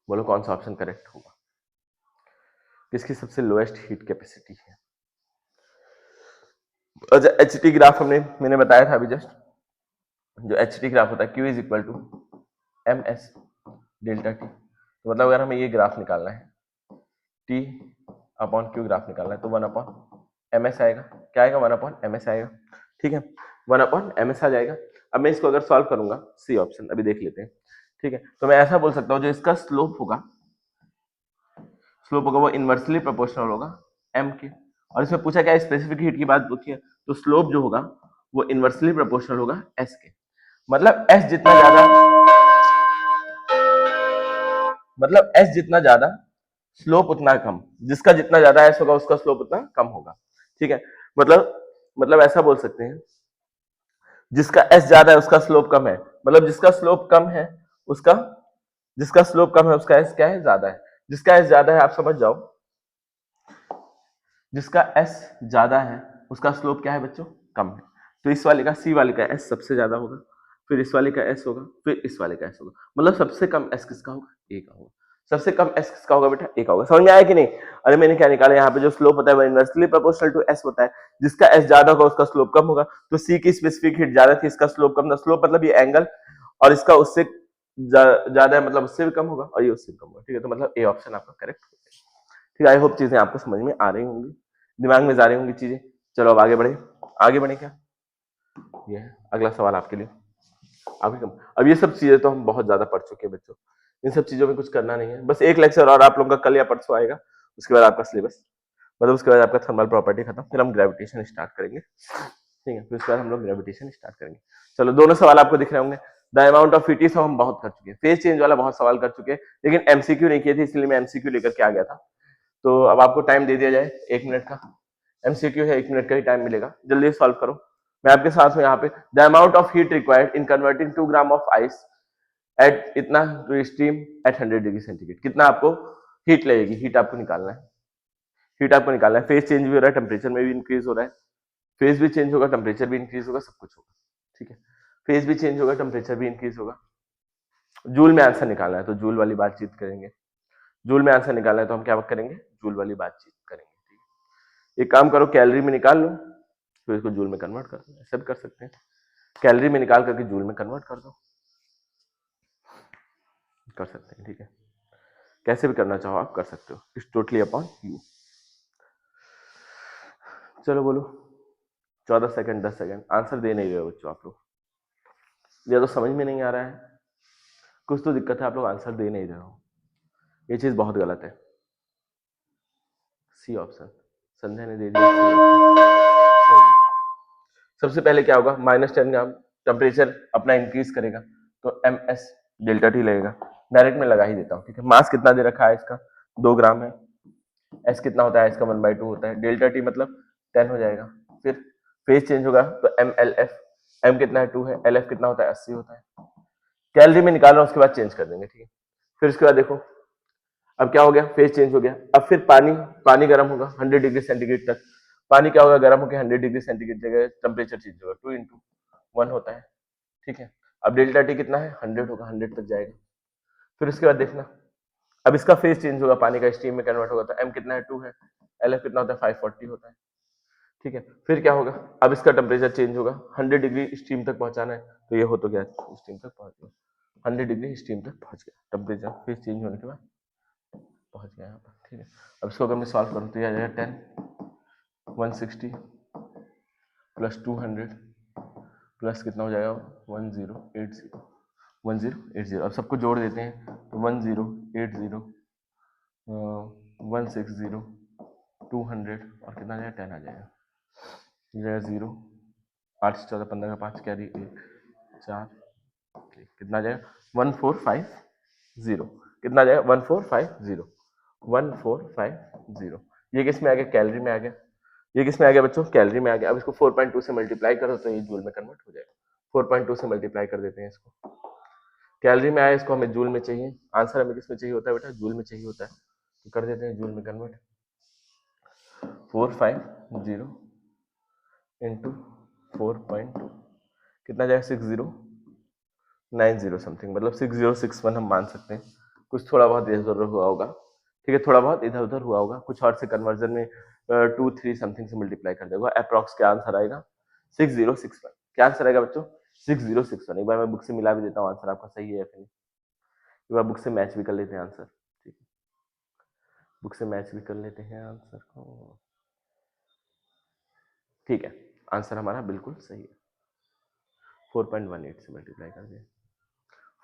बोलो कौन सा ऑप्शन करेक्ट होगा, किसकी सबसे लोएस्ट हीट कैपेसिटी है। अच्छा, एच टी ग्राफ मैंने बताया था अभी जस्ट, जो एच टी ग्राफ होता है Q is equal to M S delta T. तो मतलब अगर हमें ये ग्राफ निकालना है, T अपॉन Q ग्राफ निकालना है, तो 1 अपॉन एम एस आएगा। क्या आएगा? 1 अपॉन एम एस आएगा। ठीक है, 1 अपॉन एम एस आ जाएगा। अब मैं इसको अगर सॉल्व करूंगा, सी ऑप्शन अभी देख लेते हैं। ठीक है, तो मैं ऐसा बोल सकता हूँ, जो इसका स्लोप होगा वो इनवर्सली प्रोपोर्शनल होगा m के। और इसमें पूछा क्या, स्पेसिफिक हीट की बात पूछी है, तो स्लोप जो होगा वो इनवर्सली प्रोपोर्शनल होगा s के। मतलब s जितना ज्यादा स्लोप उतना कम, जिसका जितना ज्यादा s होगा उसका स्लोप उतना कम होगा। ठीक है, मतलब ऐसा बोल सकते हैं, जिसका s ज्यादा है उसका स्लोप कम है, मतलब जिसका स्लोप कम है उसका s क्या है? ज्यादा है। जिसका s ज्यादा है, आप समझ जाओ, जिसका s ज्यादा है उसका स्लोप क्या है बच्चों? कम है। तो इस वाले का, सी वाले का s सबसे ज्यादा होगा, फिर इस वाले का s होगा, फिर इस वाले का s होगा। मतलब सबसे कम s किसका होगा? a का होगा। सबसे कम s किसका होगा बेटा? a का होगा। समझ में आया कि नहीं? अरे मैंने क्या निकाला, यहाँ पे जो स्लोप होता है वो इनवर्सली प्रोपोर्शनल टू s होता है। जिसका s ज्यादा होगा उसका स्लोप कम होगा। तो c की स्पेसिफिक हीट ज्यादा थी, इसका स्लोप कम था। स्लोप मतलब ये एंगल, और इसका उससे ज्यादा है, मतलब उससे भी कम होगा, और ये उससे भी कम होगा। ठीक है, तो मतलब ए ऑप्शन आपका करेक्ट हो गया। ठीक है, आई होप चीजें आपको समझ में आ रही होंगी, दिमाग में जा रही होंगी चीजें। चलो अब आगे बढ़े क्या? ये है अगला सवाल आपके लिए। अब ये सब चीजें तो हम बहुत ज्यादा पढ़ चुके हैं बच्चों, इन सब चीजों में कुछ करना नहीं है। बस एक लेक्चर और आप लोगों का कल या परसों आएगा, उसके बाद आपका सिलेबस, मतलब उसके बाद आपका थर्मल प्रॉपर्टी खत्म, फिर हम ग्रेविटेशन स्टार्ट करेंगे। ठीक है, फिर उसके बाद हम लोग ग्रेविटेशन स्टार्ट करेंगे। चलो, दोनों सवाल आपको दिख रहे होंगे। The amount of heat is, हम बहुत कर चुके हैं। फेज चेंज वाला बहुत सवाल कर चुके हैं, लेकिन एमसीक्यू नहीं किए थे, इसलिए मैं एमसीक्यू लेकर के आ गया था। तो अब आपको टाइम दे दिया जाए 1 मिनट का, एमसीक्यू है, 1 मिनट का ही टाइम मिलेगा, जल्दी सॉल्व करो। मैं आपके साथ हूं यहाँ पे। The amount of heat required in converting 2 gram of ice at इतना to steam at 100 degree centigrade. कितना आपको हीट लगेगी? हीट आपको निकालना है, फेज चेंज भी हो रहा है, टेम्परेचर में भी इंक्रीज हो रहा है, फेज भी चेंज होगा, टेम्परेचर भी इंक्रीज होगा, सब कुछ होगा। ठीक है, फेज भी चेंज होगा, टेम्परेचर भी इंक्रीज होगा। जूल में आंसर निकालना है तो जूल वाली बातचीत करेंगे। जूल में आंसर निकालना है तो हम क्या करेंगे? जूल वाली बातचीत करेंगे। ठीक है, एक काम करो, कैलोरी में निकाल लो, फिर इसको जूल में कन्वर्ट कर दो। ऐसा भी कर सकते हैं, कैलोरी में निकाल करके जूल में कन्वर्ट कर दो, कर सकते हैं। ठीक है, कैसे भी करना चाहो आप कर सकते हो, इट्स टोटली अपॉन यू। चलो बोलो, 14 सेकंड, 10 सेकंड। आंसर दे नहीं रहे हो बच्चों आप लोग, या तो समझ में नहीं आ रहा है, कुछ तो दिक्कत है, आप लोग आंसर दे नहीं रहे हो, ये चीज बहुत गलत है। सी ऑप्शन संध्या ने दे दिया। सबसे पहले क्या होगा, -10 ग्राम टेम्परेचर अपना इंक्रीज करेगा, तो एम एस डेल्टा टी लगेगा। डायरेक्ट में लगा ही देता हूँ। ठीक है, मास कितना दे रखा है इसका? 2 ग्राम है। एस कितना होता है? इसका 1/2 होता है। डेल्टा टी मतलब 10 हो जाएगा। फिर फेज चेंज होगा तो एम एल एफ, एम कितना है? 2 है। एल एफ कितना होता है? 80 होता है। कैलोरी में निकाल रहा हूं, उसके बाद चेंज कर देंगे। ठीक है, फिर उसके बाद देखो अब क्या हो गया, फेज चेंज हो गया। अब फिर पानी गर्म होगा 100 डिग्री सेंटीग्रेड तक। पानी क्या होगा? गर्म होकर 100 डिग्री सेंटीग्रेड जगह टेम्परेचर चेंज होगा, 2 × 1 होता है। ठीक है, अब डेल्टा टी कितना है? 100 होगा, 100 तक जाएगा। फिर उसके बाद देखना, अब इसका फेज चेंज होगा, पानी का स्टीम में कन्वर्ट होगा, तो एम कितना है? 2 है। एल एफ कितना होता है? 540 होता है। ठीक है, फिर क्या होगा, अब इसका टेम्परेचर चेंज होगा, 100 डिग्री स्टीम तक पहुंचाना है, तो ये हो तो गया, स्टीम तक पहुंच गया, 100 डिग्री स्टीम तक पहुंच गया, टेम्परेचर फेज चेंज होने के बाद पहुंच गया यहाँ पर। ठीक है, अब इसको अगर मैं सॉल्व करूँ तो यह आ जाएगा 10 160 प्लस 200 प्लस कितना हो जाएगा? 1080 अब सबको जोड़ देते हैं, तो 1080 160 200 और कितना आ जाएगा? 10 आ जाएगा। ये 0 8 से 14 15 का 5 कैरी 1 4 कितना आ जाएगा? 1450। कितना आ जाएगा? 1450। 1450। ये किस में आ गया? कैलोरी में आ गया। ये किस में आ गया बच्चों? कैलोरी में आ गया। अब इसको 4.2 से मल्टीप्लाई करो तो ये जूल में कन्वर्ट हो जाएगा। 4.2 से मल्टीप्लाई कर देते हैं इसको। कैलोरी में आया, इसको हमें जूल में चाहिए। आंसर हमें किस में चाहिए होता है बेटा? जूल में चाहिए होता है। तो कर देते हैं जूल में कन्वर्ट। 450 इंटू 4.2 कितना जाएगा? 6090 समथिंग, मतलब 6061 हम मान सकते हैं। कुछ थोड़ा बहुत इधर उधर हुआ होगा, ठीक है, थोड़ा बहुत इधर उधर हुआ होगा, कुछ और से कन्वर्जन में 2 3 समथिंग से मल्टीप्लाई कर देगा। अप्रॉक्स क्या आंसर आएगा? 6061। क्या आंसर आएगा बच्चों? 6061। एक बार मैं बुक से मिला भी देता हूँ आंसर आपका सही है या फिर नहीं। एक बार बुक से मैच भी कर लेते हैं आंसर, ठीक है, बुक से मैच भी कर लेते हैं आंसर को। ठीक है, आंसर हमारा बिल्कुल सही है। 4.18 से मल्टीप्लाई कर दिया,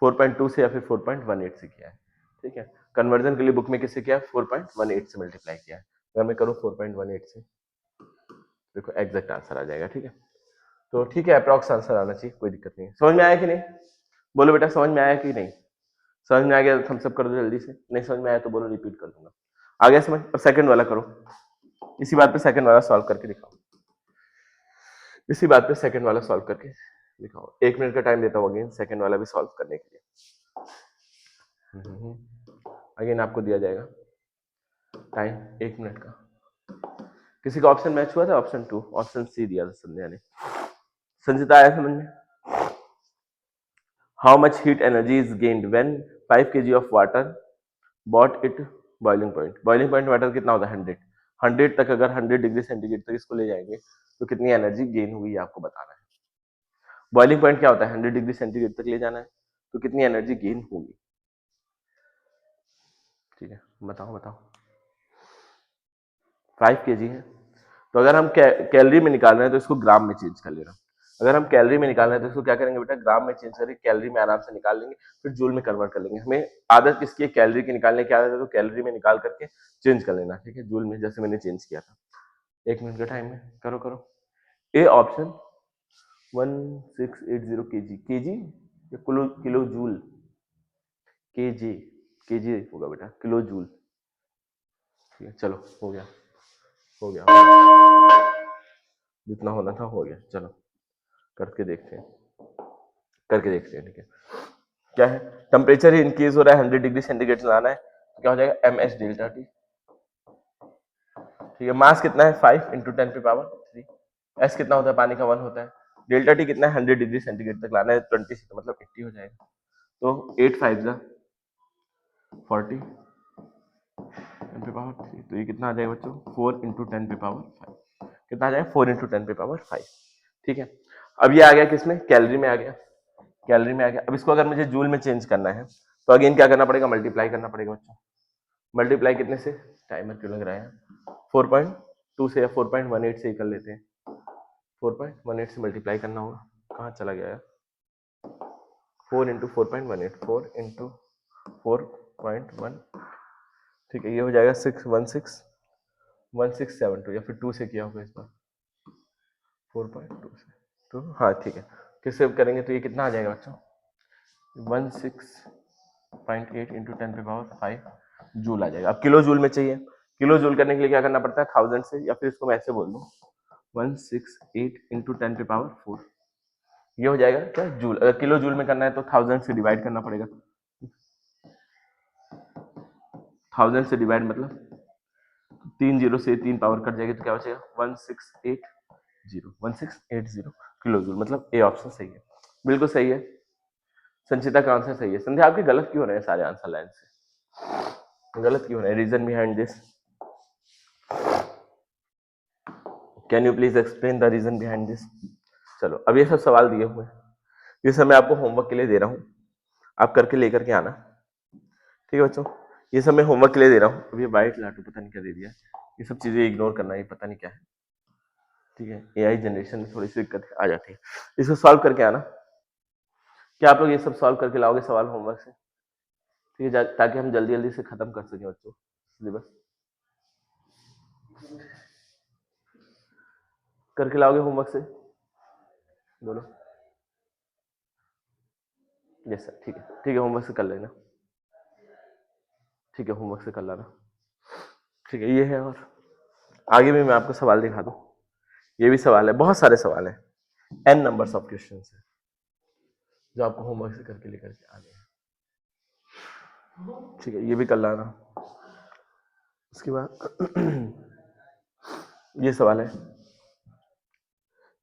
4.2 से या फिर 4.18 से किया है, ठीक है। कन्वर्जन के लिए बुक में किससे किया? 4.18 से मल्टीप्लाई किया है। अगर मैं करूँ 4.18 से, देखो एग्जैक्ट आंसर आ जाएगा, ठीक है। तो ठीक है, अप्रॉक्स आंसर आना चाहिए, कोई दिक्कत नहीं है। समझ में आया कि नहीं? बोलो बेटा, समझ में आया कि नहीं? समझ में आ गया तो थम्स अप कर दो जल्दी से, नहीं समझ में आया तो बोलो, रिपीट कर दूंगा। आ गया समझ? अब सेकंड वाला करो, इसी बात पे सेकंड वाला सॉल्व करके दिखाओ, इसी बात पे सेकंड वाला सॉल्व करके दिखाओ। 1 मिनट का टाइम देता हूँ अगेन सेकंड वाला भी सॉल्व करने के लिए। अगेन आपको दिया जाएगा टाइम 1 मिनट का। किसी का ऑप्शन मैच हुआ था? ऑप्शन 2, ऑप्शन सी दिया था संध्या ने। संजिता आया समझ में? How much heat energy is gained when 5 kg of water bought it boiling point. Boiling point water कितना होता है? 100 तक। अगर 100 डिग्री सेंटीग्रेड तक इसको ले जाएंगे तो कितनी एनर्जी गेन हुई आपको बताना है। बॉइलिंग पॉइंट क्या होता है? 100 डिग्री सेंटीग्रेड तक ले जाना है, तो कितनी एनर्जी गेन होगी? ठीक है, बताओ बताओ। 5 kg है, तो अगर हम कैलोरी में निकाल रहे हैं तो इसको ग्राम में चेंज कर लेना। अगर हम कैलोरी में निकाल रहे हैं तो इसको क्या करेंगे बेटा? ग्राम में चेंज करके कैलोरी में आराम से निकाल लेंगे, फिर जूल में कन्वर्ट कर लेंगे। हमें आदत किसकी है? कैलोरी की निकालने की आदत है, तो कैलोरी में निकाल करके चेंज कर लेना, ठीक है, जूल में, जैसे मैंने चेंज किया था। 1 मिनट का टाइम है, करो करो। ए ऑप्शन 1680 केजी, केजी या kilo? Kilo joule, KG, KG होगा बेटा, किलो जूल। ठीक है, चलो हो गया, हो गया, हो गया। जितना होना था हो गया। चलो करके देखते हैं, करके देखते हैं, ठीक है। क्या है? टेम्परेचर इंक्रीज हो रहा है, 100 डिग्री सेंटीग्रेड से लाना है, तो क्या हो जाएगा? एम एच डेल्टा टी, ठीक है। मास कितना है? 5 इंटू 10⁻3। एस कितना होता है? पानी का 1 होता है। डेल्टा टी कितना है? 100 डिग्री सेंटीग्रेड तक लाना है, 20 से, तो मतलब 80 हो जाएगा। तो 8 5 जा 40 10⁻3, तो ये कितना आ जाएगा बच्चों? 4 इंटू 10⁻5। कितना आ जाएगा? 4 इंटू 10⁻5, ठीक है। अब ये आ गया किसमें? कैलोरी में आ गया, कैलोरी में आ गया। अब इसको अगर मुझे जूल में चेंज करना है तो अगेन क्या करना पड़ेगा? मल्टीप्लाई करना पड़ेगा बच्चों। मल्टीप्लाई कितने से? टाइमर क्यों लग रहा है? 4.2 से या 4.18 से ही कर लेते हैं। 4.18 से मल्टीप्लाई करना होगा। कहाँ चला गया? 4 इंटू 4.18, 4 इंटू 4.1, ठीक है, ये हो जाएगा 1672, या फिर 2 से किया होगा इस बार, 4.2 से। तो हाँ ठीक है, किससे करेंगे तो ये कितना आ जाएगा बच्चों? 16.8 इंटू 10⁵ जूल आ जाएगा। अब किलो जूल में चाहिए, किलो जूल करने के लिए क्या करना पड़ता है? 1000 से, या फिर इसको मैं ऐसे बोल दूँ 168 इंटू 10⁴, ये हो जाएगा क्या? जूल। अगर किलो जूल में करना है तो 1000 से डिवाइड करना पड़ेगा। 1000 से डिवाइड मतलब 3 जीरो से 3 पावर कट जाएगी, तो क्या बचेगा? 1680 किलो जूल, मतलब ए ऑप्शन सही है, बिल्कुल सही है। संचिता का आंसर सही है। संध्या आपके गलत क्यों हो रहे हैं सारे आंसर लाइन से? गलत क्यों हो रहे हैं? Reason behind this, can you please explain the reason behind this? चलो, अब ये सब सवाल दिए हुए हैं, ये सब मैं आपको होमवर्क के लिए दे रहा हूँ, आप करके लेकर के आना, ठीक है बच्चों। ये सब मैं होमवर्क के लिए दे रहा हूँ। अब ये वाइट लाटू पता नहीं क्या दे दिया, ये सब चीजें इग्नोर करना, ये पता नहीं क्या है, ठीक है। एआई जनरेशन में थोड़ी सी दिक्कत आ जाती है, इसको सॉल्व करके आना। क्या आप लोग ये सब सॉल्व करके लाओगे सवाल होमवर्क से? ठीक है, ताकि हम जल्दी जल्दी से खत्म कर सकें बच्चों सिलेबस। करके लाओगे होमवर्क से? बोलो यस सर, ठीक है, ठीक है, होमवर्क से कर लेना, ठीक है, होमवर्क से कर लाना। ठीक है, ये है। और आगे भी मैं आपको सवाल दिखा दूं, ये भी सवाल है, बहुत सारे सवाल है, n नंबर्स ऑफ क्वेश्चंस है जो आपको होमवर्क से करके लेकर के आने हैं। ठीक है, ये भी कर लाना। उसके बाद ये सवाल है,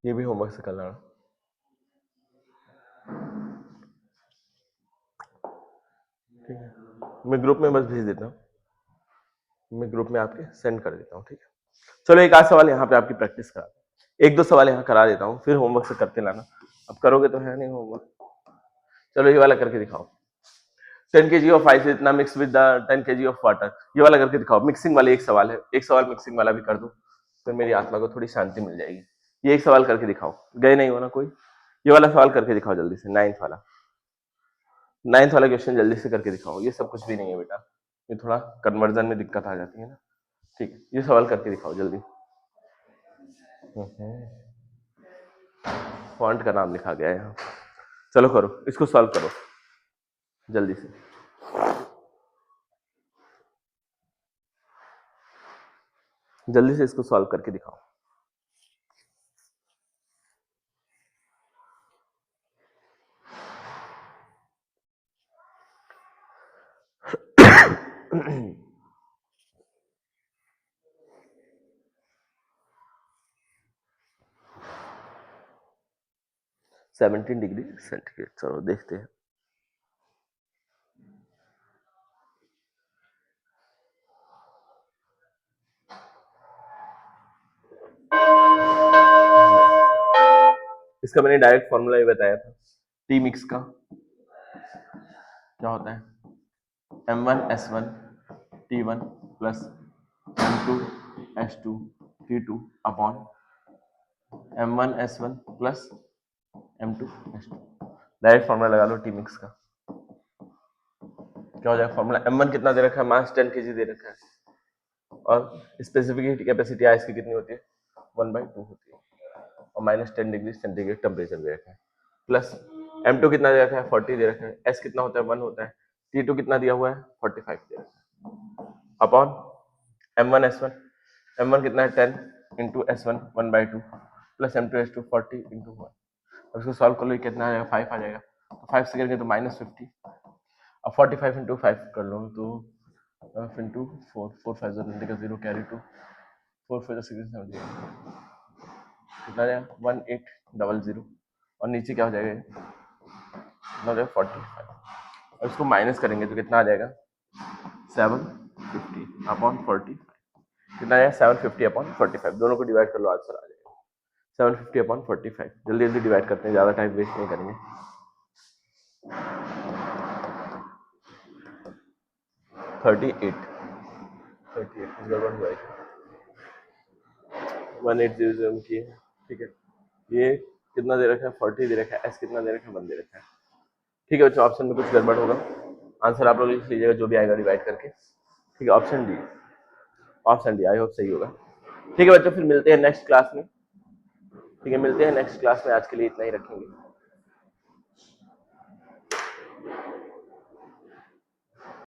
ये भी होमवर्क से कर लाना। ठीक है, मैं ग्रुप में बस भेज देता हूँ, मैं ग्रुप में आपके सेंड कर देता हूँ। ठीक है, चलो एक आध सवाल यहाँ पे आपकी प्रैक्टिस करा, एक दो सवाल यहाँ करा देता हूँ, फिर होमवर्क से करते लाना। अब करोगे तो है नहीं होमवर्क। चलो ये वाला करके दिखाओ, 10 kg ऑफ आइस इतना mix with the 10 kg of water, ये वाला करके दिखाओ। मिक्सिंग वाले एक सवाल है, एक सवाल मिक्सिंग वाला भी कर दो, फिर मेरी आत्मा को थोड़ी शांति मिल जाएगी। ये एक सवाल करके दिखाओ, गए नहीं हो ना कोई, ये वाला सवाल करके दिखाओ जल्दी से, नाइन्थ वाला क्वेश्चन जल्दी से करके दिखाओ। ये सब कुछ भी नहीं है बेटा, ये थोड़ा कन्वर्जन में दिक्कत आ जाती है ना। ठीक है, ये सवाल करके दिखाओ जल्दी। फॉन्ट का नाम लिखा गया है यहाँ, चलो करो, इसको सॉल्व करो जल्दी से। जल्दी से इसको सॉल्व करके दिखाओ। सेवनटीन डिग्री सेंटीग्रेड, चलो देखते हैं। इसका मैंने डायरेक्ट फॉर्मूला ही बताया था, टी मिक्स का क्या होता है, M1S1 T1 plus M2S2 T2 upon M1S1 plus M2S2। Direct formula लगा लो टी मिक्स का, क्या हो जाएगा फॉर्मूला। M1 कितना दे रखा है, मास 10 kg दे रखा है, और स्पेसिफिक कैपेसिटी आइस की कितनी होती है, 1/2 होती है, और -10 डिग्री सेंटीग्रेड टेम्परेचर दे रखा है, प्लस M2 कितना दे रखा है, 40 दे रखा है, S कितना होता है, 1 होता है, T2 कितना दिया हुआ है, 45 दे रखा है, अपॉन M1S1, M1 कितना है 10 into S1 1/2 plus M2S2 40 into 1। अब इसको सॉल्व कर लो, कितना आ जाएगा, 5 आ जाएगा, तो 5 से करेंगे तो -50, अब 45 इंटू 5 कर लो तो इंटू 4 4 5 0 कैरी 2 4 4 6 7 कितना जाएगा 1800, और नीचे क्या हो जाएगा, कितना हो जाएगा 45, और इसको माइनस करेंगे तो कितना आ जाएगा 750 अपॉन 45, कितना आएगा 750 अपॉन 45, दोनों को डिवाइड कर लो, आंसर आ जाएगा 750 अपॉन 45। जल्दी जल्दी डिवाइड करते हैं, ज़्यादा टाइम वेस्ट नहीं करेंगे। 38 गड़बड़ हुआ है, 1800 की है। ठीक है, ये कितना दे रखा है, 40 दे रखा है, एस कितना दे रखा है, 1 दे रखा है। ठीक है बच्चों, ऑप्शन में कुछ गड़बड़ होगा, आंसर आप लोग लिख लीजिएगा जो भी आएगा डिवाइड करके। ठीक है, option D, option D, I hope सही होगा। ठीक है बच्चों, फिर मिलते हैं नेक्स्ट क्लास में। ठीक है, मिलते हैं नेक्स्ट क्लास में, आज के लिए इतना ही रखेंगे।